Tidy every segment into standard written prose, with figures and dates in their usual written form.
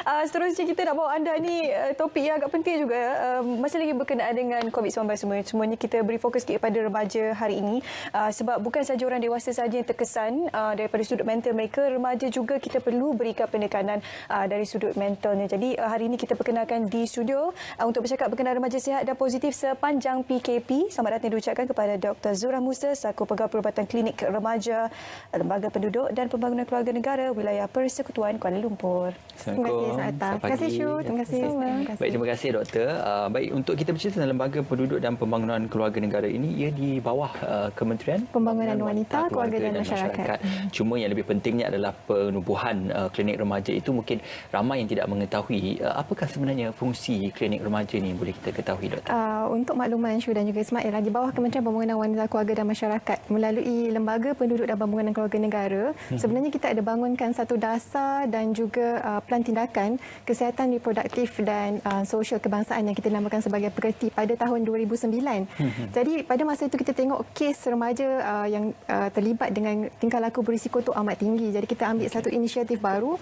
Seterusnya kita nak bawa anda ni topik yang agak penting juga. Masih lagi berkenaan dengan COVID-19 semuanya kita beri fokus kepada remaja hari ini. Sebab bukan sahaja orang dewasa sahaja yang terkesan daripada sudut mental mereka, remaja juga kita perlu berikan penekanan dari sudut mentalnya. Jadi hari ini kita perkenalkan di studio untuk bercakap berkenaan remaja sihat dan positif sepanjang PKP. Selamat datang diucapkan kepada Dr. Zura Musa, selaku Pegawai Perubatan Klinik Remaja, Lembaga Penduduk dan Pembangunan Keluarga Negara, Wilayah Persekutuan Kuala Lumpur. Terima kasih, selamat datang. Terima kasih, Syu. Terima kasih. Baik, terima kasih, Doktor. Baik, untuk kita bercerita tentang Lembaga Penduduk dan Pembangunan Keluarga Negara ini, ia di bawah Kementerian Pembangunan Wanita, Keluarga dan Masyarakat. Cuma yang lebih pentingnya adalah penubuhan klinik remaja itu. Mungkin ramai yang tidak mengetahui apakah sebenarnya fungsi klinik remaja ini, boleh kita ketahui, Doktor? Untuk makluman Syu dan juga Ismail, di bawah Kementerian Pembangunan Wanita, Keluarga dan Masyarakat melalui Lembaga Penduduk dan Pembangunan Keluarga Negara, sebenarnya kita ada bangunkan satu dasar dan juga plan tindakan kesihatan reproduktif dan sosial kebangsaan yang kita namakan sebagai PERTI pada tahun 2009. Jadi pada masa itu kita tengok kes remaja yang terlibat dengan tingkah laku berisiko itu amat tinggi. Jadi kita ambil satu inisiatif baru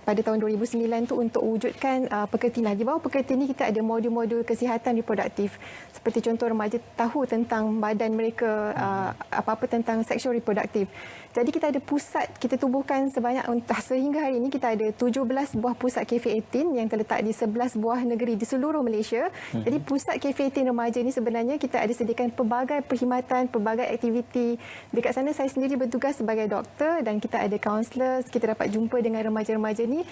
pada tahun 2009 tu untuk wujudkan PERTI. Di bawah PERTI ini kita ada modul-modul kesihatan reproduktif. Seperti contoh remaja tahu tentang badan mereka, apa-apa tentang seksual reproduktif. Jadi kita ada pusat, kita tubuhkan sebanyak sehingga hari ini kita ada 17 buah pusat KF18 yang terletak di 11 buah negeri di seluruh Malaysia. Jadi pusat KF18 remaja ini sebenarnya kita ada sediakan pelbagai perkhidmatan, pelbagai aktiviti. Dekat sana saya sendiri bertugas sebagai doktor dan kita ada kaunselor, kita dapat jumpa dengan remaja-remaja ni.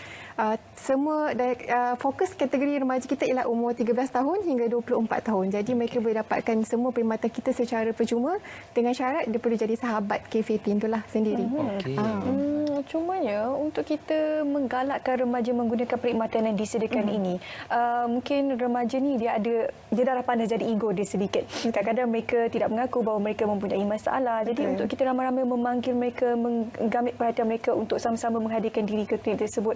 Semua fokus kategori remaja kita ialah umur 13 tahun hingga 24 tahun. Jadi mereka boleh dapatkan semua perkhidmatan kita secara percuma dengan syarat dia perlu jadi sahabat KF18 itulah sendiri. Cumanya untuk kita menggalakkan remaja menggunakan perkhidmatan yang disediakan ini, mungkin remaja ni dia darah panas jadi ego dia sedikit. Kadang-kadang mereka tidak mengaku bahawa mereka mempunyai masalah. Jadi untuk kita ramai-ramai memanggil mereka, menggamit perhatian mereka untuk sama-sama menghadirkan diri ke klinik tersebut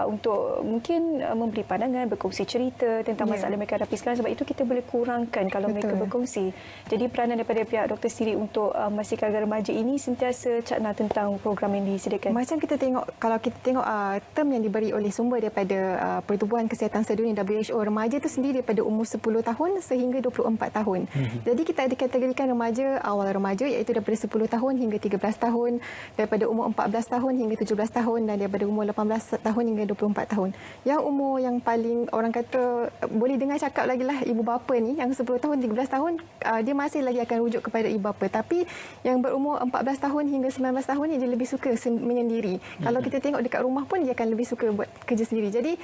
untuk mungkin memberi pandangan, berkongsi cerita tentang masalah mereka hadapi sekarang. Sebab itu kita boleh kurangkan kalau mereka berkongsi. Jadi peranan daripada pihak doktor sendiri untuk memastikan agar remaja ini sentiasa cakna tentang program yang disediakan. Macam kita tengok, kalau kita tengok term yang diberi oleh sumber daripada Pertubuhan Kesihatan Sedunia WHO, remaja itu sendiri daripada umur 10 tahun sehingga 24 tahun. Jadi kita ada kategorikan remaja, awal remaja iaitu daripada 10 tahun hingga 13 tahun, daripada umur 14 tahun hingga 17 tahun dan daripada umur 18 tahun hingga 24 tahun. Yang umur yang paling orang kata boleh dengar cakap lagi lah ibu bapa ni, yang 10 tahun 13 tahun dia masih lagi akan rujuk kepada ibu bapa. Tapi yang berumur 14 tahun hingga 19 tahun ni dia lebih suka menyendiri. Kalau kita tengok dekat rumah pun dia akan lebih suka buat kerja sendiri. Jadi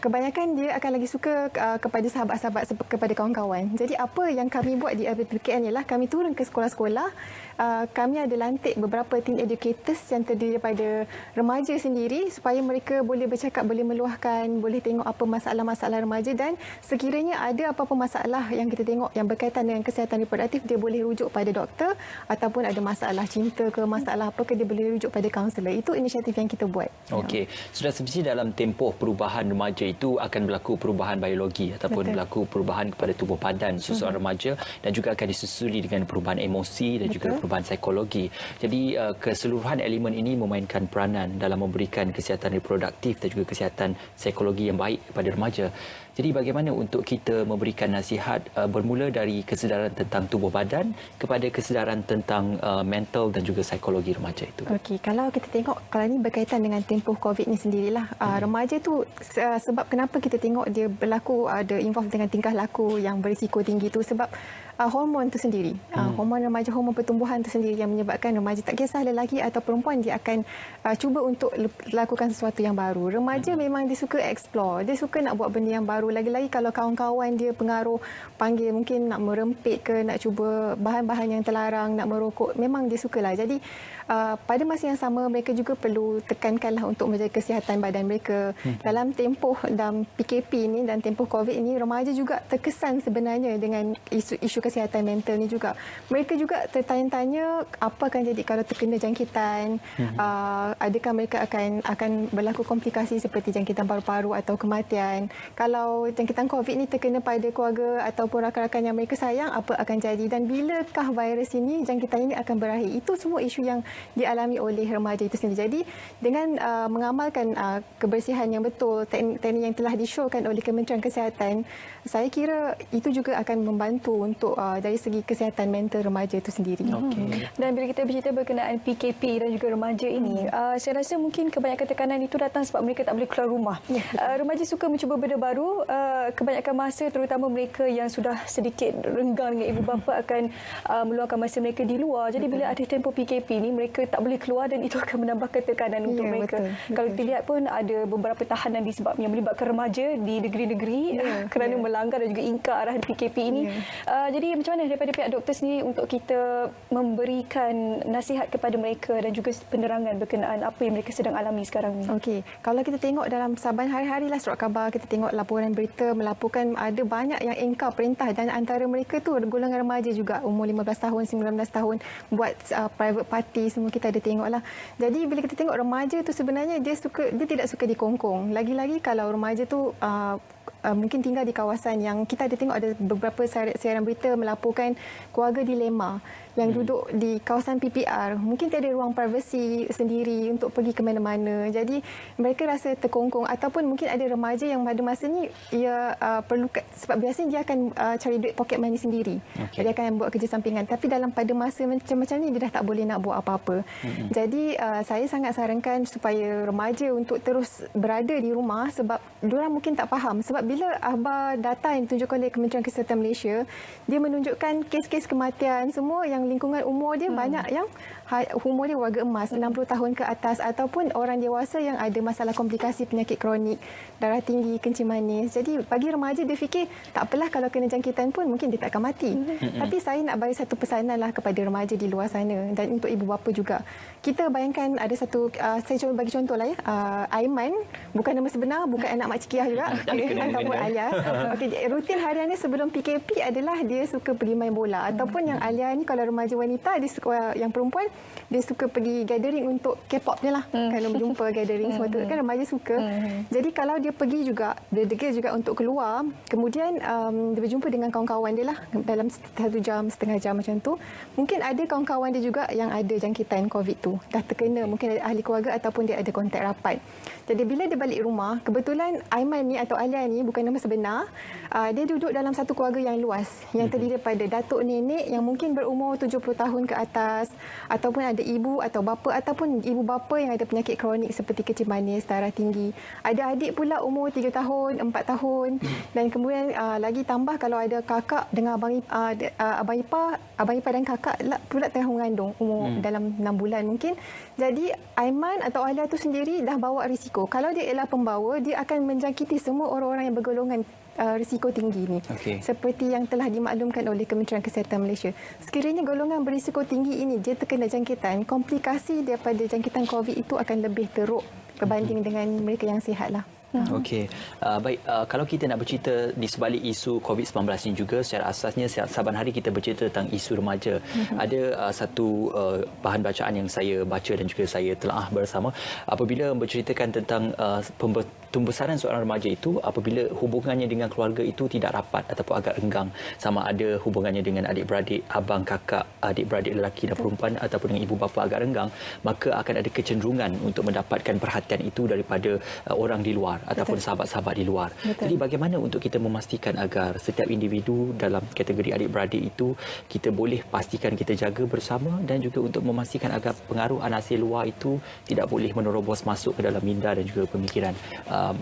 kebanyakan dia akan lagi suka kepada sahabat-sahabat, kepada kawan-kawan. Jadi apa yang kami buat di RPKN ialah kami turun ke sekolah-sekolah. Kami ada lantik beberapa teen educators yang terdiri daripada remaja sendiri supaya mereka boleh bercakap, boleh meluahkan, boleh tengok apa masalah-masalah remaja dan sekiranya ada apa-apa masalah yang kita tengok yang berkaitan dengan kesihatan reproduktif, dia boleh rujuk pada doktor ataupun ada masalah cinta ke masalah apa ke dia boleh rujuk pada kaunselor. Itu inisiatif yang kita buat. Okey. Sudah semestinya dalam tempoh perubahan remaja itu akan berlaku perubahan biologi ataupun berlaku perubahan kepada tubuh badan seseorang remaja dan juga akan disusuli dengan perubahan emosi dan juga perubahan psikologi. Jadi keseluruhan elemen ini memainkan peranan dalam memberikan kesihatan reproduktif dan juga kesihatan psikologi yang baik kepada remaja. Jadi bagaimana untuk kita memberikan nasihat bermula dari kesedaran tentang tubuh badan kepada kesedaran tentang mental dan juga psikologi remaja itu? Okey, kalau kita tengok kalau ini berkaitan dengan tempoh COVID ni sendirilah, remaja tu sebab kenapa kita tengok dia berlaku ada involve dengan tingkah laku yang berisiko tinggi tu sebab hormon tu sendiri. Hormon remaja, hormon pertumbuhan tu sendiri yang menyebabkan remaja tak kisah lelaki atau perempuan dia akan cuba untuk lakukan sesuatu yang baru. Remaja memang dia suka explore, dia suka nak buat benda yang baru. Lagi-lagi kalau kawan-kawan dia pengaruh panggil mungkin nak merempit ke, nak cuba bahan-bahan yang terlarang, nak merokok, memang dia sukalah. Jadi pada masa yang sama mereka juga perlu tekankanlah untuk menjaga kesihatan badan mereka. Dalam tempoh dan PKP ini dan tempoh COVID ini, remaja juga terkesan sebenarnya dengan isu kesihatan kesihatan mental ni juga. Mereka juga tertanya-tanya apa akan jadi kalau terkena jangkitan, adakah mereka akan berlaku komplikasi seperti jangkitan paru-paru atau kematian. Kalau jangkitan COVID ni terkena pada keluarga ataupun rakan-rakan yang mereka sayang, apa akan jadi dan bilakah virus ini, jangkitan ini akan berakhir. Itu semua isu yang dialami oleh remaja itu sendiri. Jadi dengan mengamalkan kebersihan yang betul, teknik yang telah disyorkan oleh Kementerian Kesihatan, saya kira itu juga akan membantu untuk dari segi kesihatan mental remaja itu sendiri. Dan bila kita bercerita berkenaan PKP dan juga remaja ini, saya rasa mungkin kebanyakan tekanan itu datang sebab mereka tak boleh keluar rumah. Remaja suka mencuba benda baru, kebanyakan masa terutama mereka yang sudah sedikit renggang dengan ibu bapa akan meluangkan masa mereka di luar. Jadi bila ada tempoh PKP ni, mereka tak boleh keluar dan itu akan menambahkan tekanan untuk mereka. Kalau kita lihat pun ada beberapa tahanan disebabkan yang melibatkan remaja di negeri-negeri kerana melanggar dan juga ingkar arahan PKP ini. Jadi macam mana daripada pihak doktor sendiri untuk kita memberikan nasihat kepada mereka dan juga penerangan berkenaan apa yang mereka sedang alami sekarang ni? Okey, kalau kita tengok dalam saban hari-hari lah surat khabar, kita tengok laporan berita melaporkan ada banyak yang ingkar perintah dan antara mereka tu golongan remaja juga, umur 15 tahun, 19 tahun, buat private party, semua kita ada tengok lah. Jadi bila kita tengok remaja tu sebenarnya dia tidak suka dikongkong. Lagi-lagi kalau remaja tu mungkin tinggal di kawasan yang kita ada tengok ada beberapa siaran berita melaporkan keluarga dilema yang duduk di kawasan PPR, mungkin tiada ruang privasi sendiri untuk pergi ke mana-mana. Jadi mereka rasa terkongkong, ataupun mungkin ada remaja yang pada masa ni ia perlu, sebab biasanya dia akan cari duit pocket money sendiri. Dia akan buat kerja sampingan, tapi pada masa macam ni dia dah tak boleh nak buat apa-apa. Jadi saya sangat sarankan supaya remaja untuk terus berada di rumah, sebab diorang mungkin tak faham. Sebab bila akhbar data yang ditunjukkan oleh Kementerian Kesihatan Malaysia, dia menunjukkan kes-kes kematian semua yang lingkungan umur dia banyak yang umur dia warga emas, 60 tahun ke atas, ataupun orang dewasa yang ada masalah komplikasi penyakit kronik, darah tinggi, kencing manis. Jadi bagi remaja dia fikir tak apalah kalau kena jangkitan pun mungkin dia tak akan mati. Tapi saya nak bagi satu pesanan lah kepada remaja di luar sana dan untuk ibu bapa juga. Kita bayangkan ada satu, saya cuba bagi contoh lah ya, Aiman, bukan nama sebenar, bukan anak Mak Cikiah juga, ataupun Alia. Rutin hariannya sebelum PKP adalah dia suka pergi main bola, ataupun yang Alia ni kalau remaja wanita, dia suka, yang perempuan dia suka pergi gathering untuk K-pop dia lah. Kalau berjumpa gathering semua tu kan remaja suka. Jadi kalau dia pergi juga, dia degil juga untuk keluar, kemudian dia berjumpa dengan kawan-kawan dia lah dalam 1 jam, setengah jam macam tu. Mungkin ada kawan-kawan dia juga yang ada jangkitan COVID tu, dah terkena, mungkin ada ahli keluarga ataupun dia ada kontak rapat. Jadi bila dia balik rumah, kebetulan Aiman ni atau Alia ni bukan nama sebenar, dia duduk dalam satu keluarga yang luas, yang terdiri daripada datuk nenek yang mungkin berumur 70 tahun ke atas, ataupun ada ibu atau bapa, ataupun ibu bapa yang ada penyakit kronik seperti kencing manis, darah tinggi. Ada adik pula umur 3 tahun, 4 tahun, dan kemudian lagi tambah kalau ada kakak dengan abang ipar dan kakak pula tengah mengandung umur dalam 6 bulan mungkin. Jadi Aiman atau Alia tu sendiri dah bawa risiko. Kalau dia ialah pembawa, dia akan menjangkiti semua orang-orang yang bergolongan risiko tinggi ni. Seperti yang telah dimaklumkan oleh Kementerian Kesihatan Malaysia. Sekiranya golongan berisiko tinggi ini dia terkena jangkitan, komplikasi daripada jangkitan COVID itu akan lebih teruk berbanding dengan mereka yang sihat lah. Okey, baik. Kalau kita nak bercerita di sebalik isu COVID-19 ini juga, secara asasnya saban hari kita bercerita tentang isu remaja. Ada satu bahan bacaan yang saya baca dan juga saya telaah bersama apabila menceritakan tentang pembesaran seorang remaja itu apabila hubungannya dengan keluarga itu tidak rapat ataupun agak renggang, sama ada hubungannya dengan adik-beradik, abang, kakak, adik-beradik lelaki dan perempuan ataupun dengan ibu bapa agak renggang, maka akan ada kecenderungan untuk mendapatkan perhatian itu daripada orang di luar ataupun sahabat-sahabat di luar. Jadi bagaimana untuk kita memastikan agar setiap individu dalam kategori adik-beradik itu kita boleh pastikan kita jaga bersama, dan juga untuk memastikan agar pengaruh anasir luar itu tidak boleh menerobos masuk ke dalam minda dan juga pemikiran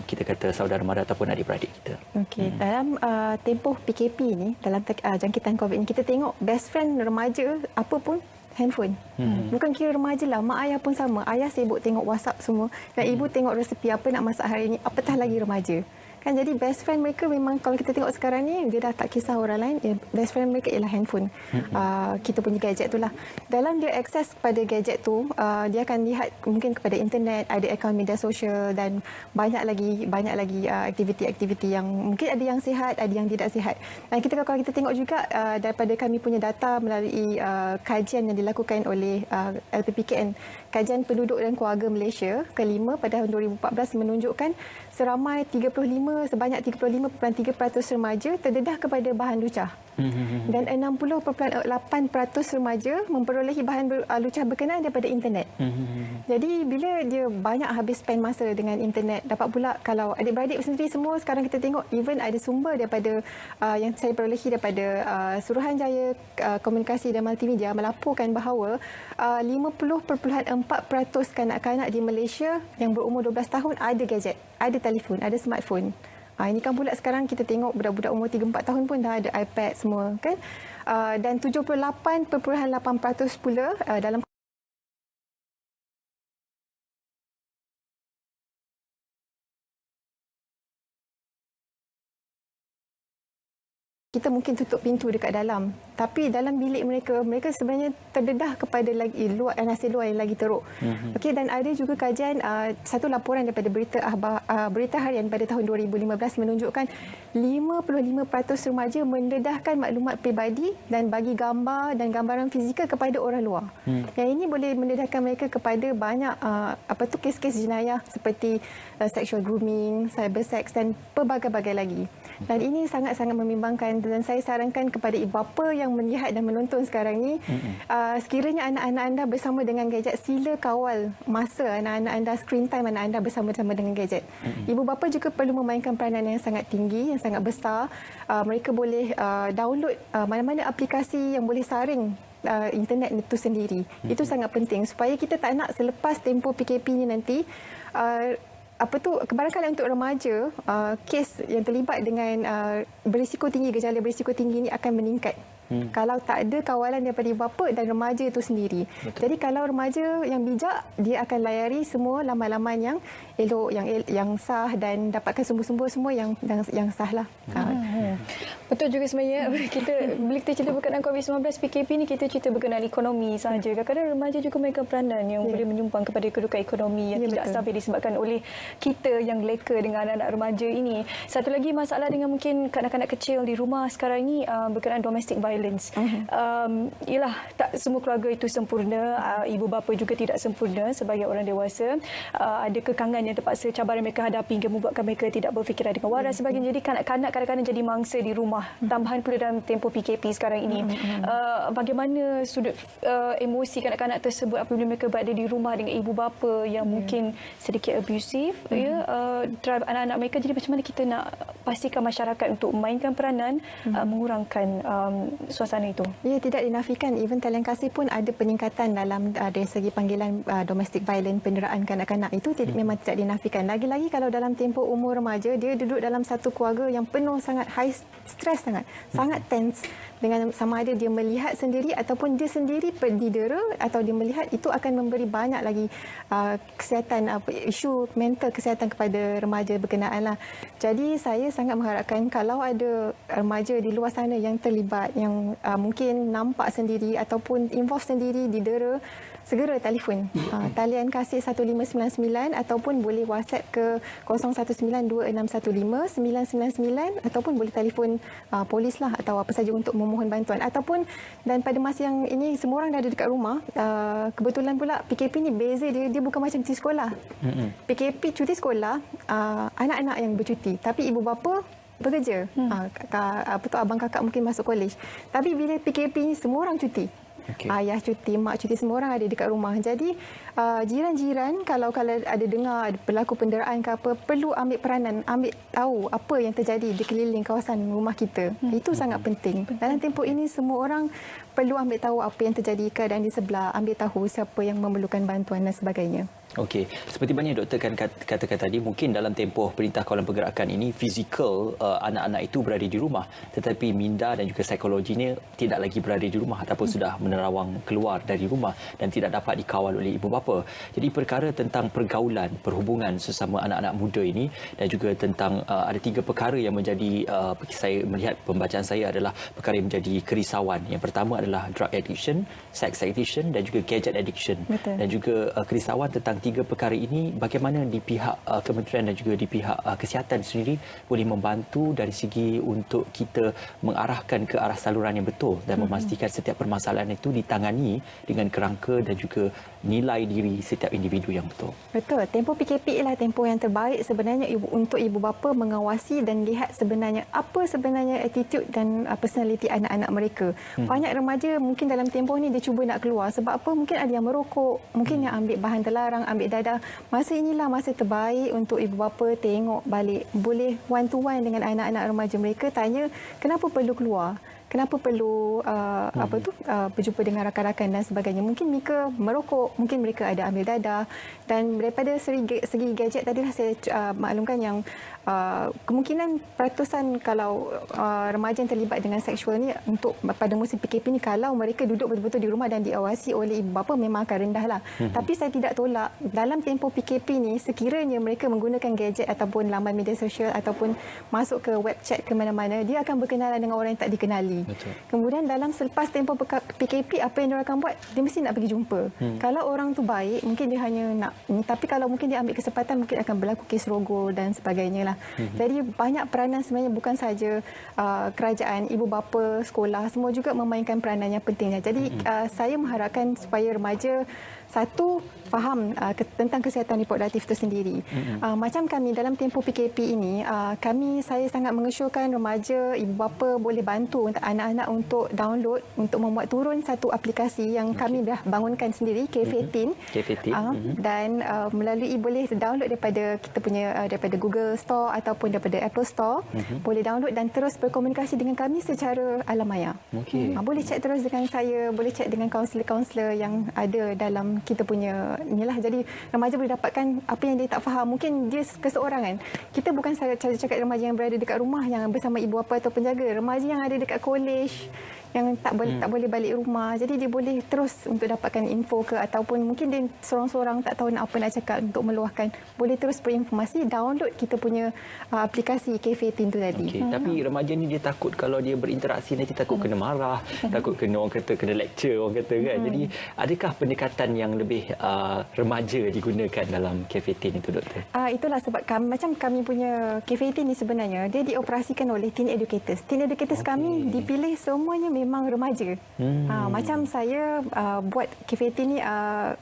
kita kata saudara mara ataupun adik-beradik kita. Okey, dalam tempoh PKP ni, dalam jangkitan COVID ni, kita tengok best friend remaja apa pun handphone. Bukan kira remaja lah, mak ayah pun sama. Ayah sibuk tengok WhatsApp semua dan ibu tengok resepi apa nak masak hari ini, apatah lagi remaja. Kan jadi best friend mereka memang kalau kita tengok sekarang ni dia dah tak kisah orang lain, best friend mereka ialah handphone. Kita punya gadget tu lah. Dalam dia akses kepada gadget tu, dia akan lihat mungkin kepada internet, ada akaun media sosial dan banyak lagi aktiviti-aktiviti yang mungkin ada yang sihat, ada yang tidak sihat. Dan kalau kita tengok juga daripada kami punya data melalui kajian yang dilakukan oleh LPPKN, Kajian Penduduk dan Keluarga Malaysia ke-5 pada tahun 2014 menunjukkan sebanyak 35.3% remaja terdedah kepada bahan lucah. Dan 60.8% remaja memperolehi bahan lucah berkenaan daripada internet. Jadi bila dia banyak habis spend masa dengan internet, dapat pula kalau adik-beradik sendiri semua sekarang kita tengok even ada sumber daripada yang saya perolehi daripada Suruhanjaya Komunikasi dan Multimedia melaporkan bahawa 50.4% kanak-kanak di Malaysia yang berumur 12 tahun ada gadget, ada telefon, ada smartphone. Ini kan pula sekarang kita tengok budak-budak umur 3-4 tahun pun dah ada iPad semua kan. Dan 78.8% pula dalam kita mungkin tutup pintu dekat dalam, tapi dalam bilik mereka sebenarnya terdedah kepada nasib luar yang lagi teruk. Okey, dan ada juga kajian satu laporan daripada Berita Harian pada tahun 2015 menunjukkan 55% remaja mendedahkan maklumat peribadi dan bagi gambar dan gambaran fizikal kepada orang luar. Yang ini boleh mendedahkan mereka kepada banyak kes-kes jenayah seperti sexual grooming, cyber sex dan pelbagai-bagai lagi. Dan ini sangat-sangat membimbangkan dan saya sarankan kepada ibu bapa yang melihat dan menonton sekarang ni, sekiranya anak-anak anda bersama dengan gadget, sila kawal masa anak-anak anda, screen time anak anda bersama-sama dengan gadget. Ibu bapa juga perlu memainkan peranan yang sangat tinggi, yang sangat besar. Mereka boleh download mana-mana aplikasi yang boleh saring internet itu sendiri. Itu sangat penting supaya kita tak nak selepas tempoh PKP ni nanti kebarangkalian untuk remaja, kes yang terlibat dengan berisiko tinggi, gejala berisiko tinggi ini akan meningkat. Kalau tak ada kawalan daripada ibu bapa dan remaja itu sendiri. Betul. Jadi kalau remaja yang bijak, dia akan layari semua laman-laman yang elok, yang sah dan dapatkan sumber-sumber semua yang sah lah. Betul juga sebenarnya. Bila kita cerita berkenaan COVID-19 PKP ni, kita cerita berkenaan ekonomi sahaja. Kadang-kadang remaja juga mainkan peranan yang boleh menyumbang kepada kedudukan ekonomi yang tidak stabil disebabkan oleh kita yang leka dengan anak-anak remaja ini. Satu lagi masalah dengan mungkin kanak-kanak kecil di rumah sekarang ini berkenaan domestic violence. Ialah tak semua keluarga itu sempurna, ibu bapa juga tidak sempurna sebagai orang dewasa. Ada kekangan yang terpaksa cabaran mereka hadapi hingga membuatkan mereka tidak berfikiran dengan waras sebagainya. Jadi kanak-kanak kadang-kadang jadi mangsa di rumah. Tambahan pula dalam tempoh PKP sekarang ini. Bagaimana sudut emosi kanak-kanak tersebut apabila mereka berada di rumah dengan ibu bapa yang mungkin sedikit abusive, drive anak-anak mereka. Jadi macam mana kita nak pastikan masyarakat untuk memainkan peranan mengurangkan suasana itu? Ya, tidak dinafikan. Even talian kasih pun ada peningkatan dalam dari segi panggilan domestic violence, penderaan kanak-kanak itu memang tidak dinafikan. Lagi-lagi kalau dalam tempoh umur remaja, dia duduk dalam satu keluarga yang penuh sangat high stress, sangat tense. Dengan sama ada dia melihat sendiri ataupun dia sendiri didera atau dia melihat, itu akan memberi banyak lagi kesihatan, isu mental kesihatan kepada remaja berkenaan lah. Jadi saya sangat mengharapkan kalau ada remaja di luar sana yang terlibat, yang mungkin nampak sendiri ataupun involve sendiri didera, segera telefon talian kasih 1599 ataupun boleh WhatsApp ke 0192615999 ataupun boleh telefon polis lah atau apa saja untuk memohon bantuan. Ataupun dan pada masa yang ini semua orang dah ada dekat rumah, kebetulan pula PKP ni beza dia bukan macam cuti sekolah. PKP cuti sekolah, anak-anak yang bercuti tapi ibu bapa bekerja. Abang kakak mungkin masuk kolej. Tapi bila PKP ni semua orang cuti. Okay. Ayah cuti, mak cuti, semua orang ada dekat rumah. Jadi jiran-jiran kalau ada dengar berlaku penderaan ke apa, perlu ambil peranan, ambil tahu apa yang terjadi di keliling kawasan rumah kita. Itu sangat penting. Dalam tempoh ini semua orang perlu ambil tahu apa yang terjadi keadaan di sebelah, ambil tahu siapa yang memerlukan bantuan dan sebagainya. Okey, seperti mana doktor kan katakan tadi, mungkin dalam tempoh Perintah Kawalan Pergerakan ini fizikal anak-anak itu berada di rumah, tetapi minda dan juga psikologinya tidak lagi berada di rumah ataupun sudah menerawang keluar dari rumah dan tidak dapat dikawal oleh ibu bapa. Jadi perkara tentang pergaulan, perhubungan sesama anak-anak muda ini dan juga tentang ada 3 perkara yang menjadi saya melihat pembacaan saya adalah perkara yang menjadi kerisauan. Yang pertama adalah drug addiction, sex addiction dan juga gadget addiction. Betul. Dan juga kerisauan tentang 3 perkara ini, bagaimana di pihak kementerian dan juga di pihak kesihatan sendiri boleh membantu dari segi untuk kita mengarahkan ke arah saluran yang betul dan memastikan setiap permasalahan itu ditangani dengan kerangka dan juga nilai diri setiap individu yang betul. Betul. Tempoh PKP ialah tempoh yang terbaik sebenarnya untuk ibu bapa mengawasi dan lihat sebenarnya apa sebenarnya attitude dan personality anak-anak mereka. Banyak remaja mungkin dalam tempoh ni dia cuba nak keluar sebab apa? Mungkin ada yang merokok, mungkin yang ambil bahan terlarang, ambil dadah. Masa inilah masa terbaik untuk ibu bapa tengok balik. Boleh one to one dengan anak-anak remaja mereka, tanya kenapa perlu keluar? Kenapa perlu berjumpa dengan rakan-rakan dan sebagainya. Mungkin mereka merokok, mungkin mereka ada ambil dadah. Dan daripada segi gadget tadilah saya maklumkan yang kemungkinan peratusan kalau remaja yang terlibat dengan seksual ni untuk pada musim PKP ni, kalau mereka duduk betul-betul di rumah dan diawasi oleh ibu bapa, memang akan rendah lah. Tapi saya tidak tolak dalam tempoh PKP ni, sekiranya mereka menggunakan gadget ataupun laman media sosial ataupun masuk ke web chat ke mana-mana, dia akan berkenalan dengan orang yang tak dikenali. Betul. Kemudian dalam selepas tempoh PKP, apa yang dia akan buat? Dia mesti nak pergi jumpa. Kalau orang tu baik, mungkin dia hanya nak. Tapi kalau mungkin dia ambil kesempatan, mungkin akan berlaku kes rogol dan sebagainya lah. Jadi banyak peranan sebenarnya, bukan saja kerajaan, ibu bapa, sekolah, semua juga memainkan peranan yang pentingnya. Jadi saya mengharapkan supaya remaja satu faham tentang kesihatan reproduktif itu sendiri. Macam kami dalam tempoh PKP ini, saya sangat mengesyorkan remaja, ibu bapa boleh bantu untuk anak-anak untuk download, untuk membuat turun satu aplikasi yang kami dah bangunkan sendiri, K15. Dan melalui boleh download daripada kita punya daripada Google Store ataupun daripada Apple Store. Boleh download dan terus berkomunikasi dengan kami secara alam maya. Boleh chat terus dengan saya, boleh chat dengan kaunselor-kaunselor yang ada dalam kita punya inilah. Jadi remaja boleh dapatkan apa yang dia tak faham. Mungkin dia keseorangan. Kita bukan saja cakap remaja yang berada dekat rumah yang bersama ibu bapa atau penjaga. Remaja yang ada dekat kolej yang tak boleh balik rumah. Jadi dia boleh terus untuk dapatkan info ke, ataupun mungkin dia seorang-seorang tak tahu apa nak cakap untuk meluahkan. Boleh terus berinformasi, download kita punya aplikasi K15 tu tadi. Tapi remaja ni dia takut kalau dia berinteraksi nanti takut kena marah, takut kena orang kata kena lecture orang kata kan. Jadi adakah pendekatan yang lebih remaja digunakan dalam K15 itu, doktor? Itulah sebab macam kami punya K15 ni sebenarnya dia dioperasikan oleh teen educators. Teen educators kami dipilih semuanya memang remaja. Macam saya buat K15 ni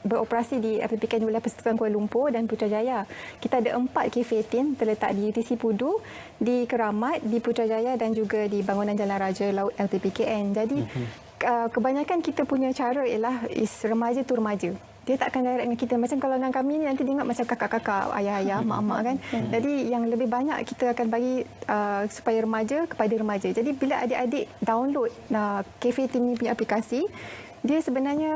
beroperasi di FPPK Wilayah Persekutuan Kuala Lumpur dan Putrajaya. Kita ada 4 K15 terletak di UTC Pudu, di Keramat, di Putrajaya dan juga di Bangunan Jalan Raja Laut LTPKN. Jadi kebanyakan kita punya cara ialah remaja tu remaja. Dia tak akan direct dengan kita. Macam kalau dengan kami ni nanti tengok macam kakak-kakak, ayah-ayah, mak-mak kan. Jadi yang lebih banyak kita akan bagi supaya remaja kepada remaja. Jadi bila adik-adik download K15 ni punya aplikasi, dia sebenarnya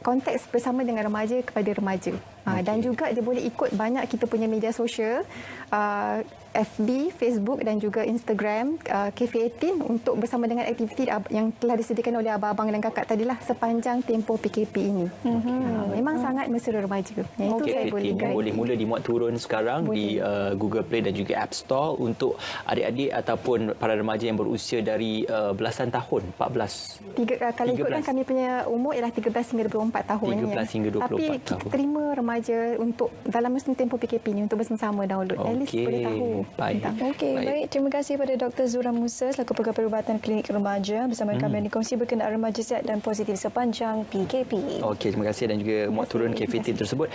konteks bersama dengan remaja kepada remaja. Dan juga dia boleh ikut banyak kita punya media sosial, FB, Facebook dan juga Instagram K15 untuk bersama dengan aktiviti yang telah disediakan oleh abang-abang dan kakak tadilah sepanjang tempoh PKP ini. Memang sangat mesra remaja. Itu saya boleh mula dimuat turun sekarang di Google Play dan juga App Store untuk adik-adik ataupun para remaja yang berusia dari belasan tahun, 14. Kalau ikutkan kami punya umur ialah 13 hingga 24 tahun. 13 hingga 24 Tapi tahun. kita terima remaja untuk dalam musim tempoh PKP ini untuk bersama-sama download. At least boleh tahu. Baik. Terima kasih kepada Dr. Zura Musa selaku Pengamal Perubatan Klinik Remaja bersama kami yang dikongsi berkenaan remaja sihat dan positif sepanjang PKP. Terima kasih dan juga muat turun K15 tersebut.